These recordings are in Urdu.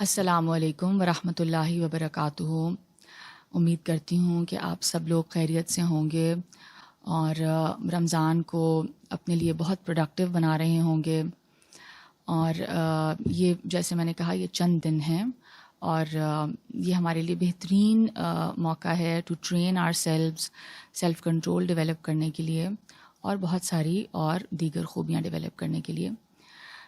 السلام علیکم ورحمۃ اللہ وبرکاتہ۔ امید کرتی ہوں کہ آپ سب لوگ خیریت سے ہوں گے اور رمضان کو اپنے لیے بہت پروڈکٹیو بنا رہے ہوں گے۔ اور یہ جیسے میں نے کہا یہ چند دن ہیں اور یہ ہمارے لیے بہترین موقع ہے to train our self control develop کرنے کے لیے اور بہت ساری اور دیگر خوبیاں ڈیولپ کرنے کے لیے۔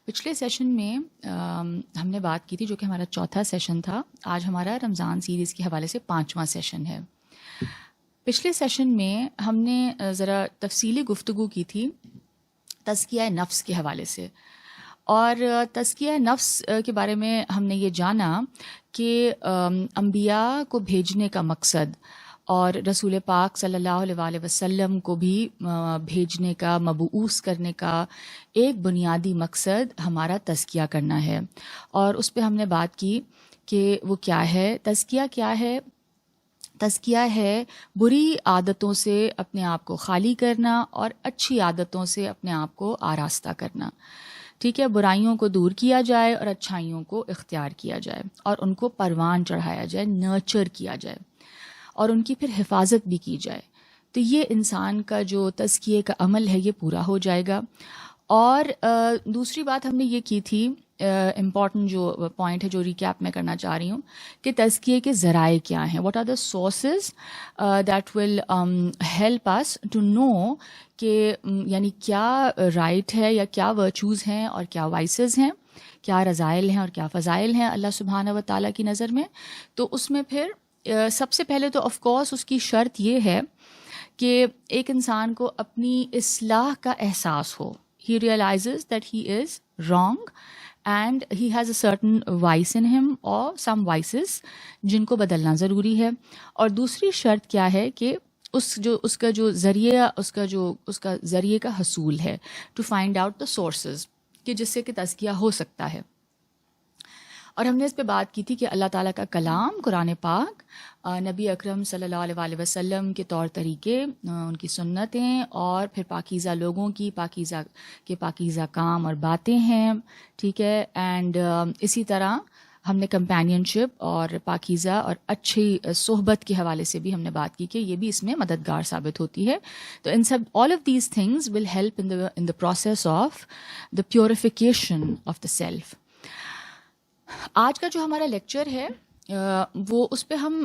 پچھلے سیشن میں ہم نے بات کی تھی جو کہ ہمارا چوتھا سیشن تھا۔ آج ہمارا رمضان سیریز کے حوالے سے 5واں سیشن ہے۔ پچھلے سیشن میں ہم نے ذرا تفصیلی گفتگو کی تھی تزکیہ نفس کے حوالے سے، اور تزکیہ نفس کے بارے میں ہم نے یہ جانا کہ انبیاء کو بھیجنے کا مقصد اور رسول پاک صلی اللہ علیہ وآلہ وسلم کو بھی بھیجنے کا، مبعوث کرنے کا ایک بنیادی مقصد ہمارا تزکیہ کرنا ہے۔ اور اس پہ ہم نے بات کی کہ وہ کیا ہے، تزکیہ کیا ہے۔ تزکیہ ہے بری عادتوں سے اپنے آپ کو خالی کرنا اور اچھی عادتوں سے اپنے آپ کو آراستہ کرنا۔ ٹھیک ہے، برائیوں کو دور کیا جائے اور اچھائیوں کو اختیار کیا جائے اور ان کو پروان چڑھایا جائے، نرچر کیا جائے اور ان کی پھر حفاظت بھی کی جائے۔ تو یہ انسان کا جو تزکیے کا عمل ہے یہ پورا ہو جائے گا۔ اور دوسری بات ہم نے یہ کی تھی، امپورٹنٹ جو پوائنٹ ہے جو ریکیپ میں کرنا چاہ رہی ہوں، کہ تزکیے کے ذرائع کیا ہیں، what are the sources that will help us to know کہ یعنی کیا رائٹ ہے یا کیا ورچوز ہیں اور کیا وائسز ہیں، کیا رذائل ہیں اور کیا فضائل ہیں اللہ سبحانہ و تعالیٰ کی نظر میں۔ تو اس میں پھر سب سے پہلے تو آف کورس اس کی شرط یہ ہے کہ ایک انسان کو اپنی اصلاح کا احساس ہو، he realizes that he is wrong and he has a certain vice in him or some vices جن کو بدلنا ضروری ہے۔ اور دوسری شرط کیا ہے کہ اس کا جو ذریعے کا حصول ہے، to find out the sources کہ جس سے کہ تزکیہ ہو سکتا ہے۔ اور ہم نے اس پہ بات کی تھی کہ اللہ تعالیٰ کا کلام قرآن پاک، نبی اکرم صلی اللہ علیہ وآلہ وسلم کے طور طریقے، ان کی سنتیں، اور پھر پاکیزہ لوگوں کی پاکیزہ کام اور باتیں ہیں، ٹھیک ہے۔ اینڈ اسی طرح ہم نے کمپینین شپ اور پاکیزہ اور اچھی صحبت کے حوالے سے بھی ہم نے بات کی کہ یہ بھی اس میں مددگار ثابت ہوتی ہے۔ تو ان سب all of these things will help in the process of the purification of the self۔ آج کا جو ہمارا لیکچر ہے وہ اس پہ ہم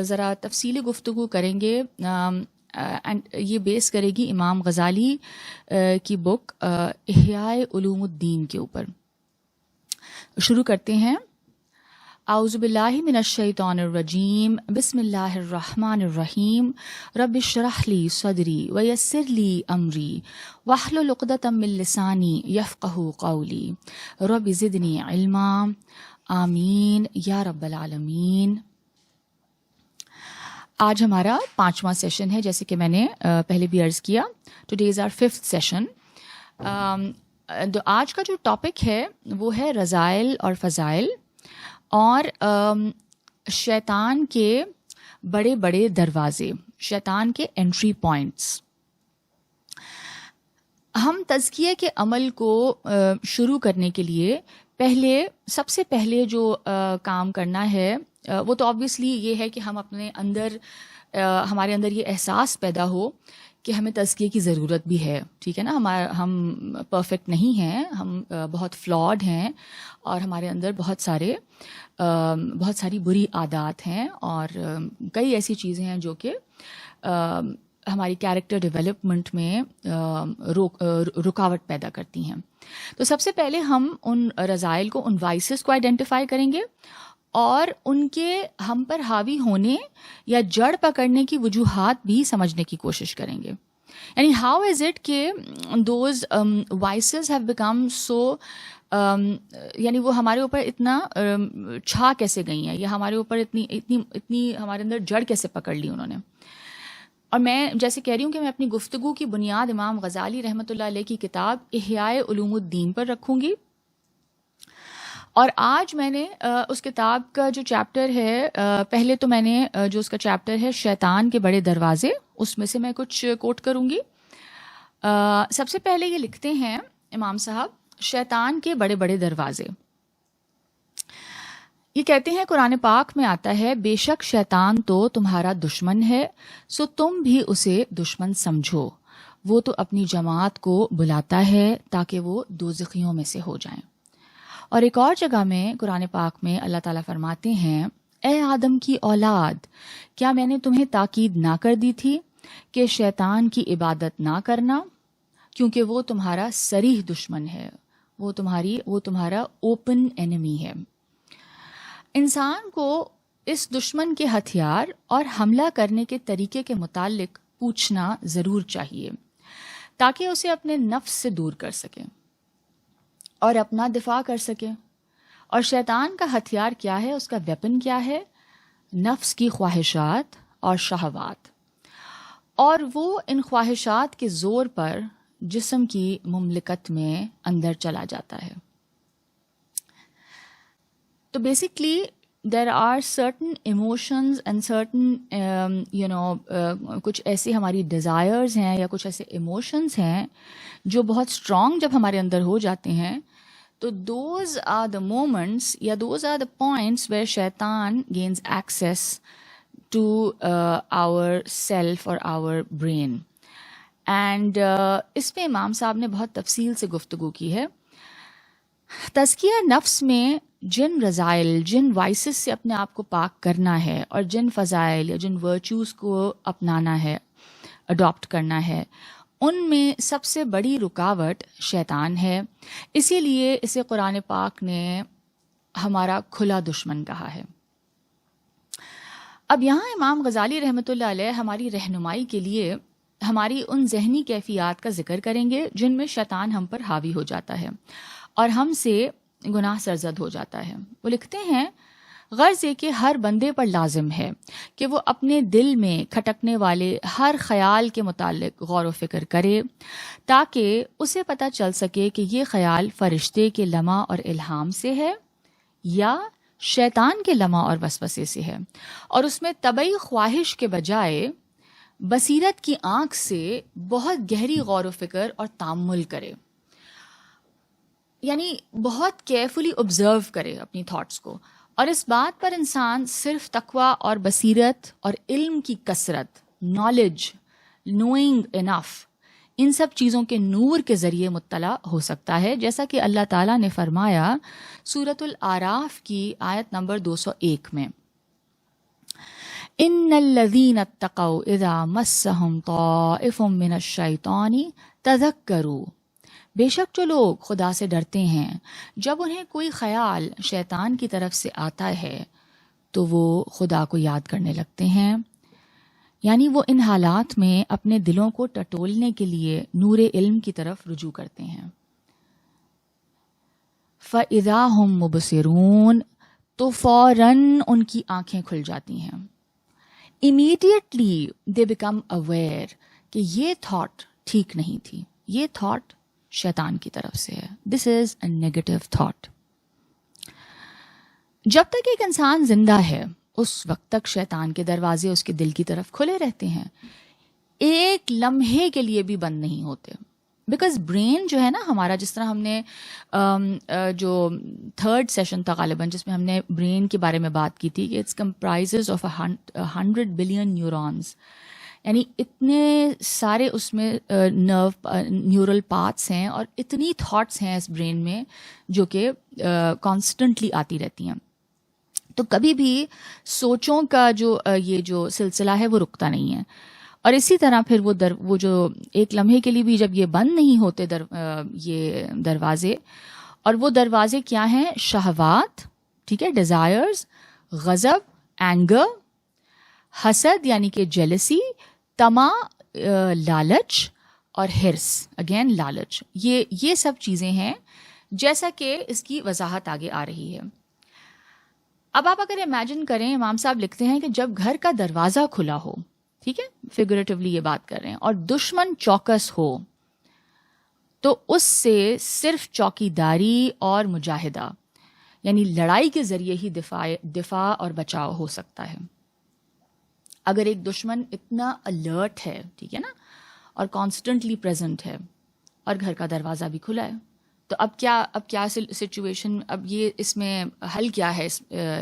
ذرا تفصیلی گفتگو کریں گے، اینڈ یہ بیس کرے گی امام غزالی کی بک احیاء علوم الدین کے اوپر۔ شروع کرتے ہیں۔ اعوذ باللہ من الشیطان الرجیم، بسم اللہ الرحمن الرحیم، رب اشرح لی صدری ویسر لی امری واحلل عقدۃ من لسانی یفقہوا قولی رب زدنی علما، آمین یا رب العالمین۔ آج ہمارا 5واں سیشن ہے، جیسے کہ میں نے پہلے بھی عرض کیا، today is our 5th session. آج کا جو ٹاپک ہے وہ ہے رذائل اور فضائل اور شیطان کے بڑے بڑے دروازے، شیطان کے انٹری پوائنٹس۔ ہم تزکیے کے عمل کو شروع کرنے کے لیے سب سے پہلے جو کام کرنا ہے وہ تو آبویسلی یہ ہے کہ ہم اپنے اندر، ہمارے اندر یہ احساس پیدا ہو کہ ہمیں تزکیے کی ضرورت بھی ہے، ٹھیک ہے نا۔ ہم پرفیکٹ نہیں ہیں، ہم بہت فلاڈ ہیں اور ہمارے اندر بہت ساری بری عادات ہیں اور کئی ایسی چیزیں ہیں جو کہ ہماری کیریکٹر ڈیولپمنٹ میں رکاوٹ پیدا کرتی ہیں۔ تو سب سے پہلے ہم ان رذائل کو، ان وائسز کو آئیڈینٹیفائی کریں گے اور ان کے ہم پر حاوی ہونے یا جڑ پکڑنے کی وجوہات بھی سمجھنے کی کوشش کریں گے۔ یعنی ہاؤ از اٹ کہ those voices have become so, یعنی وہ ہمارے اوپر اتنا چھا کیسے گئی ہیں، یا ہمارے اوپر اتنی ہمارے اندر جڑ کیسے پکڑ لی انہوں نے۔ اور میں جیسے کہہ رہی ہوں کہ میں اپنی گفتگو کی بنیاد امام غزالی رحمۃ اللہ علیہ کی کتاب احیاء علوم الدین پر رکھوں گی۔ اور آج میں نے اس کتاب کا جو چیپٹر ہے، پہلے تو میں نے جو اس کا چیپٹر ہے شیطان کے بڑے دروازے، اس میں سے میں کچھ کوٹ کروں گی. سب سے پہلے یہ لکھتے ہیں امام صاحب, شیطان کے بڑے بڑے دروازے. یہ کہتے ہیں قرآن پاک میں آتا ہے, بے شک شیطان تو تمہارا دشمن ہے, سو تم بھی اسے دشمن سمجھو, وہ تو اپنی جماعت کو بلاتا ہے تاکہ وہ دوزخیوں میں سے ہو جائیں. اور ایک اور جگہ میں قرآن پاک میں اللہ تعالیٰ فرماتے ہیں, اے آدم کی اولاد, کیا میں نے تمہیں تاکید نہ کر دی تھی کہ شیطان کی عبادت نہ کرنا, کیونکہ وہ تمہارا صریح دشمن ہے, وہ تمہارا اوپن اینمی ہے. انسان کو اس دشمن کے ہتھیار اور حملہ کرنے کے طریقے کے متعلق پوچھنا ضرور چاہیے تاکہ اسے اپنے نفس سے دور کر سکے اور اپنا دفاع کر سکے. اور شیطان کا ہتھیار کیا ہے, اس کا ویپن کیا ہے؟ نفس کی خواہشات اور شہوات. اور وہ ان خواہشات کے زور پر جسم کی مملکت میں اندر چلا جاتا ہے. تو basically there are certain emotions and certain کچھ ایسی ہماری ڈیزائرز ہیں یا کچھ ایسے ایموشنز ہیں جو بہت اسٹرانگ جب ہمارے اندر ہو جاتے ہیں, تو دوز آر دا مومنٹس یا those are the points where شیطان gains access to our self اور آور برین. اینڈ اس میں امام صاحب نے بہت تفصیل سے گفتگو کی ہے. تزکیہ نفس میں جن رذائل, جن وائسز سے اپنے آپ کو پاک کرنا ہے اور جن فضائل یا جن ورچوز کو اپنانا ہے, اڈاپٹ کرنا ہے, ان میں سب سے بڑی رکاوٹ شیطان ہے. اسی لیے اسے قرآن پاک نے ہمارا کھلا دشمن کہا ہے. اب یہاں امام غزالی رحمۃ اللہ علیہ ہماری رہنمائی کے لیے ہماری ان ذہنی کیفیات کا ذکر کریں گے جن میں شیطان ہم پر حاوی ہو جاتا ہے اور ہم سے گناہ سرزد ہو جاتا ہے. وہ لکھتے ہیں, غرض یہ کہ ہر بندے پر لازم ہے کہ وہ اپنے دل میں کھٹکنے والے ہر خیال کے متعلق غور و فکر کرے تاکہ اسے پتہ چل سکے کہ یہ خیال فرشتے کے لمح اور الہام سے ہے یا شیطان کے لمح اور وسوسے سے ہے, اور اس میں طبعی خواہش کے بجائے بصیرت کی آنکھ سے بہت گہری غور و فکر اور تامل کرے, یعنی بہت کیئرفلی آبزرو کرے اپنی تھاٹس کو. اور اس بات پر انسان صرف تقویٰ اور بصیرت اور علم کی کثرت, نالج, نوئنگ انف, ان سب چیزوں کے نور کے ذریعے مطلع ہو سکتا ہے, جیسا کہ اللہ تعالیٰ نے فرمایا سورۃ الاعراف کی آیت نمبر 201 میں, ان الذین اتقوا اذا مسهم طائف من الشیطان تذکروا, بے شک جو لوگ خدا سے ڈرتے ہیں جب انہیں کوئی خیال شیطان کی طرف سے آتا ہے تو وہ خدا کو یاد کرنے لگتے ہیں. یعنی وہ ان حالات میں اپنے دلوں کو ٹٹولنے کے لیے نور علم کی طرف رجوع کرتے ہیں. فَإِذَا هُمْ مُبْصِرُونَ, تو فوراً ان کی آنکھیں کھل جاتی ہیں. Immediately they become aware کہ یہ تھاٹ ٹھیک نہیں تھی, یہ تھاٹ شیطان کی طرف سے ہے. This is a negative thought. جب تک ایک انسان زندہ ہے اس وقت تک شیطان کے دروازے اس کے دل کی طرف کھلے رہتے ہیں, ایک لمحے کے لیے بھی بند نہیں ہوتے. بیکاز برین جو ہے نا ہمارا, جس طرح ہم نے جو تھرڈ سیشن تھا غالباً جس میں ہم نے برین کے بارے میں بات کی تھی کہ it's comprises of 100 billion neurons, یعنی اتنے سارے اس میں نیورل پاتھس ہیں اور اتنی تھاٹس ہیں اس برین میں جو کہ کانسٹنٹلی آتی رہتی ہیں. تو کبھی بھی سوچوں کا یہ جو سلسلہ ہے وہ رکتا نہیں ہے. اور اسی طرح پھر وہ جو ایک لمحے کے لیے بھی جب یہ بند نہیں ہوتے یہ دروازے, اور وہ دروازے کیا ہیں؟ شہوات, ٹھیک ہے, ڈیزائرز, غضب, اینگر, حسد یعنی کہ جیلسی, طمع, لالچ, اور ہرس, اگین لالچ. یہ سب چیزیں ہیں جیسا کہ اس کی وضاحت آگے آ رہی ہے. اب آپ اگر امیجن کریں, امام صاحب لکھتے ہیں کہ جب گھر کا دروازہ کھلا ہو, ٹھیک ہے, فگریٹیولی یہ بات کر رہے ہیں, اور دشمن چوکس ہو تو اس سے صرف چوکی داری اور مجاہدہ یعنی لڑائی کے ذریعے ہی دفاع اور بچاؤ ہو سکتا ہے. اگر ایک دشمن اتنا الرٹ ہے، ٹھیک ہے نا، اور کانسٹنٹلی پریزنٹ ہے اور گھر کا دروازہ بھی کھلا ہے، تو اب کیا سچویشن، اب یہ اس میں حل کیا ہے؟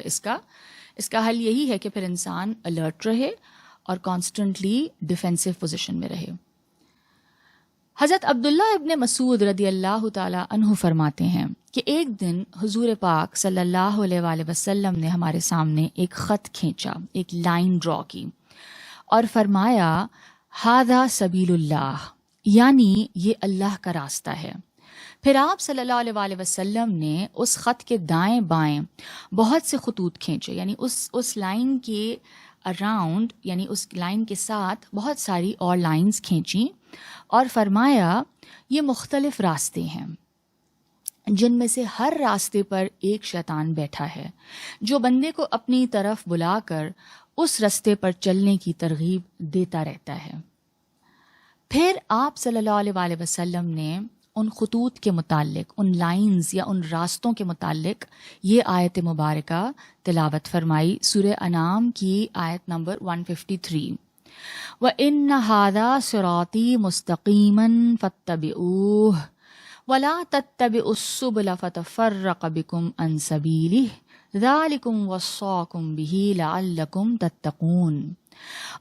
اس کا حل یہی ہے کہ پھر انسان الرٹ رہے اور کانسٹنٹلی ڈیفینسو پوزیشن میں رہے۔ حضرت عبداللہ ابن مسعود رضی اللہ تعالی عنہ فرماتے ہیں کہ ایک دن حضور پاک صلی اللہ علیہ وآلہ وسلم نے ہمارے سامنے ایک خط کھینچا، ایک لائن ڈرا کی اور فرمایا ھذا سبیل اللہ، یعنی یہ اللہ کا راستہ ہے۔ پھر آپ صلی اللہ علیہ وآلہ وسلم نے اس خط کے دائیں بائیں بہت سے خطوط کھینچے، یعنی اس لائن کے اراؤنڈ، یعنی اس لائن کے ساتھ بہت ساری اور لائنز کھینچیں اور فرمایا یہ مختلف راستے ہیں جن میں سے ہر راستے پر ایک شیطان بیٹھا ہے جو بندے کو اپنی طرف بلا کر اس راستے پر چلنے کی ترغیب دیتا رہتا ہے۔ پھر آپ صلی اللہ علیہ وآلہ وسلم نے ان خطوط کے متعلق، ان لائنز یا ان راستوں کے متعلق یہ آیت مبارکہ تلاوت فرمائی، سورہ انعام کی آیت نمبر 153، وَإِنَّ هَذَا صِرَاطِي مُسْتَقِيمًا فَاتَّبِعُوهُ وَلَا تَتَّبِعُوا السُّبُلَ فَتَفَرَّقَ بِكُمْ عَنْ سَبِيلِهِ ذَلِكُمْ وَصَّاكُمْ بِهِ لَعَلَّكُمْ تَتَّقُونَ،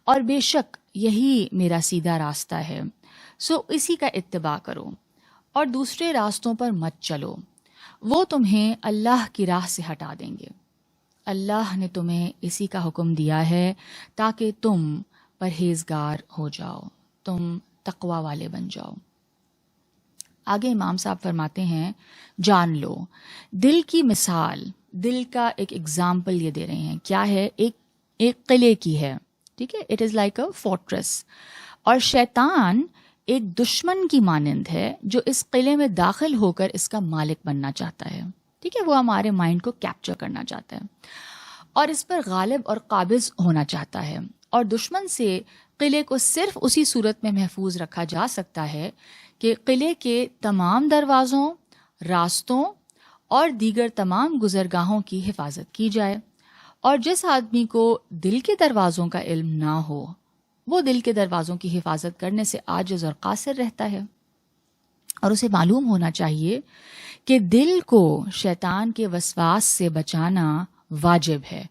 اور بے شک یہی میرا سیدھا راستہ ہے، سو اسی کا اتباع کرو اور دوسرے راستوں پر مت چلو، وہ تمہیں اللہ کی راہ سے ہٹا دیں گے۔ اللہ نے تمہیں اسی کا حکم دیا ہے تاکہ تم پرہیزگار ہو جاؤ، تم تقوی والے بن جاؤ۔ آگے امام صاحب فرماتے ہیں جان لو، دل کی مثال، دل کا ایک ایگزامپل یہ دے رہے ہیں، کیا ہے؟ ایک قلعے کی ہے، ٹھیک ہے، it is like a fortress, اور شیطان ایک دشمن کی مانند ہے جو اس قلعے میں داخل ہو کر اس کا مالک بننا چاہتا ہے، ٹھیک ہے، وہ ہمارے مائنڈ کو کیپچر کرنا چاہتا ہے اور اس پر غالب اور قابض ہونا چاہتا ہے، اور دشمن سے قلعے کو صرف اسی صورت میں محفوظ رکھا جا سکتا ہے کہ قلعے کے تمام دروازوں، راستوں اور دیگر تمام گزرگاہوں کی حفاظت کی جائے، اور جس آدمی کو دل کے دروازوں کا علم نہ ہو وہ دل کے دروازوں کی حفاظت کرنے سے عاجز اور قاصر رہتا ہے، اور اسے معلوم ہونا چاہیے کہ دل کو شیطان کے وسواس سے بچانا واجب ہے،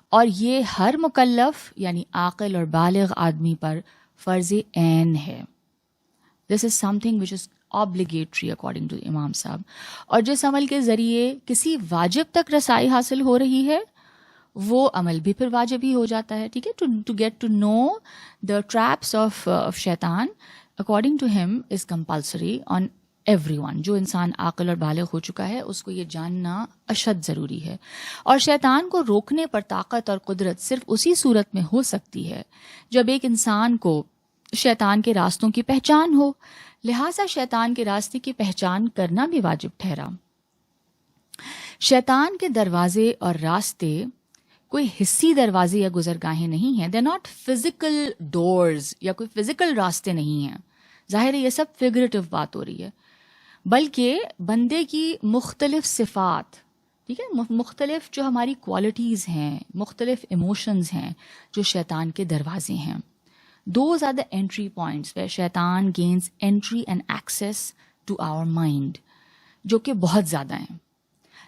اور یہ ہر مکلف یعنی عاقل اور بالغ آدمی پر فرض عین ہے۔ This is something which is obligatory according to امام صاحب، اور جس عمل کے ذریعے کسی واجب تک رسائی حاصل ہو رہی ہے وہ عمل بھی پھر واجب ہی ہو جاتا ہے، ٹھیک ہے۔ To get to know the traps of Shaitan according to him is compulsory on everyone. جو انسان عاقل اور بالغ ہو چکا ہے اس کو یہ جاننا اشد ضروری ہے، اور شیطان کو روکنے پر طاقت اور قدرت صرف اسی صورت میں ہو سکتی ہے جب ایک انسان کو شیطان کے راستوں کی پہچان ہو، لہٰذا شیطان کے راستے کی پہچان کرنا بھی واجب ٹھہرا۔ شیطان کے دروازے اور راستے کوئی حسی دروازے یا گزرگاہیں نہیں ہیں، دے ناٹ فزیکل ڈورز یا کوئی فزیکل راستے نہیں ہیں، ظاہر ہے یہ سب فگریٹو بات ہو رہی ہے، بلکہ بندے کی مختلف صفات، ٹھیک ہے، مختلف جو ہماری کوالٹیز ہیں، مختلف ایموشنز ہیں جو شیطان کے دروازے ہیں۔ Those are the entry points where شیطان gains entry and access to our mind، جو کہ بہت زیادہ ہیں،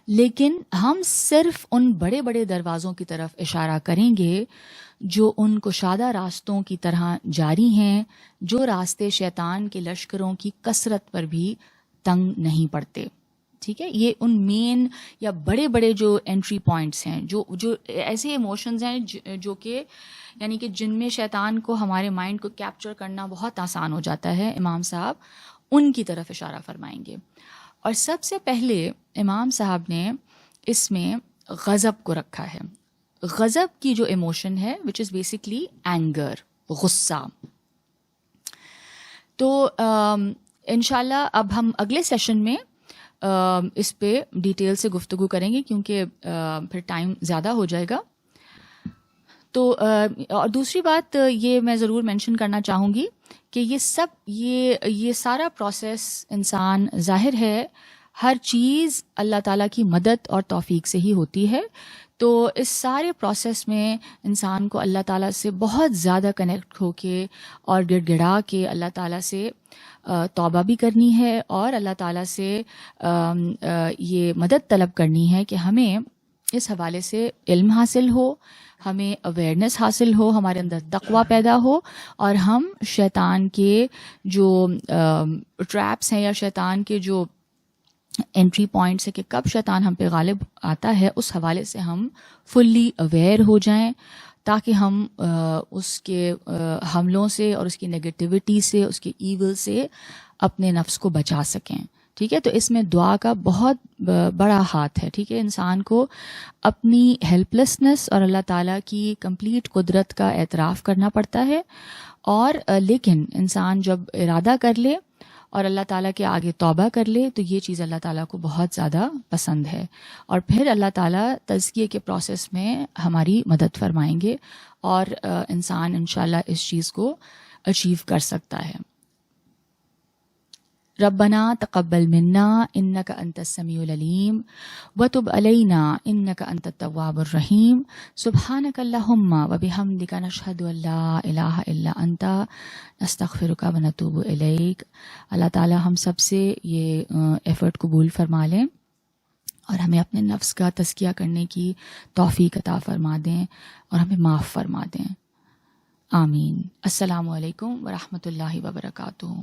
لیکن ہم صرف ان بڑے بڑے دروازوں کی طرف اشارہ کریں گے جو ان کشادہ راستوں کی طرح جاری ہیں، جو راستے شیطان کے لشکروں کی کثرت پر بھی تنگ نہیں پڑتے، ٹھیک ہے۔ یہ ان مین یا بڑے بڑے جو انٹری پوائنٹس ہیں، جو ایسے ایموشنز ہیں جو کہ یعنی کہ جن میں شیطان کو ہمارے مائنڈ کو کیپچر کرنا بہت آسان ہو جاتا ہے، امام صاحب ان کی طرف اشارہ فرمائیں گے۔ اور سب سے پہلے امام صاحب نے اس میں غضب کو رکھا ہے۔ غضب کی جو ایموشن ہے وچ از بیسکلی اینگر، غصہ۔ تو انشاءاللہ اب ہم اگلے سیشن میں اس پہ ڈیٹیل سے گفتگو کریں گے کیونکہ پھر ٹائم زیادہ ہو جائے گا۔ تو اور دوسری بات یہ میں ضرور مینشن کرنا چاہوں گی کہ یہ سارا پروسیس انسان، ظاہر ہے ہر چیز اللہ تعالیٰ کی مدد اور توفیق سے ہی ہوتی ہے، تو اس سارے پروسیس میں انسان کو اللہ تعالیٰ سے بہت زیادہ کنیکٹ ہو کے اور گڑ گڑا کے اللہ تعالیٰ سے توبہ بھی کرنی ہے، اور اللہ تعالیٰ سے یہ مدد طلب کرنی ہے کہ ہمیں اس حوالے سے علم حاصل ہو، ہمیں اویئرنیس حاصل ہو، ہمارے اندر تقویٰ پیدا ہو، اور ہم شیطان کے جو ٹریپس ہیں یا شیطان کے جو انٹری پوائنٹس ہے کہ کب شیطان ہم پہ غالب آتا ہے، اس حوالے سے ہم فلی اویئر ہو جائیں، تاکہ ہم اس کے حملوں سے اور اس کی نگیٹیوٹی سے، اس کے ایول سے اپنے نفس کو بچا سکیں. ٹھیک ہے، تو اس میں دعا کا بہت بڑا ہاتھ ہے. ٹھیک ہے، انسان کو اپنی ہیلپ لیسنس اور اللہ تعالیٰ کی کمپلیٹ قدرت کا اعتراف کرنا پڑتا ہے، اور لیکن انسان جب ارادہ کر لے اور اللہ تعالیٰ کے آگے توبہ کر لے تو یہ چیز اللہ تعالیٰ کو بہت زیادہ پسند ہے، اور پھر اللہ تعالیٰ تزکیے کے پروسیس میں ہماری مدد فرمائیں گے، اور انسان انشاءاللہ اس چیز کو اچیو کر سکتا ہے. ربنا تقبل منا انک انت السمیع العلیم وتب علینا انک انت التواب الرحیم سبحانک اللہم وبحمدک نشہد ان لا الہ الا انت نستغفرک ونتوب الیک. اللہ تعالی ہم سب سے یہ ایفرٹ قبول فرما لیں اور ہمیں اپنے نفس کا تزکیہ کرنے کی توفیق عطا فرما دیں اور ہمیں معاف فرما دیں. آمین. السلام علیکم ورحمۃ اللہ وبرکاتہ.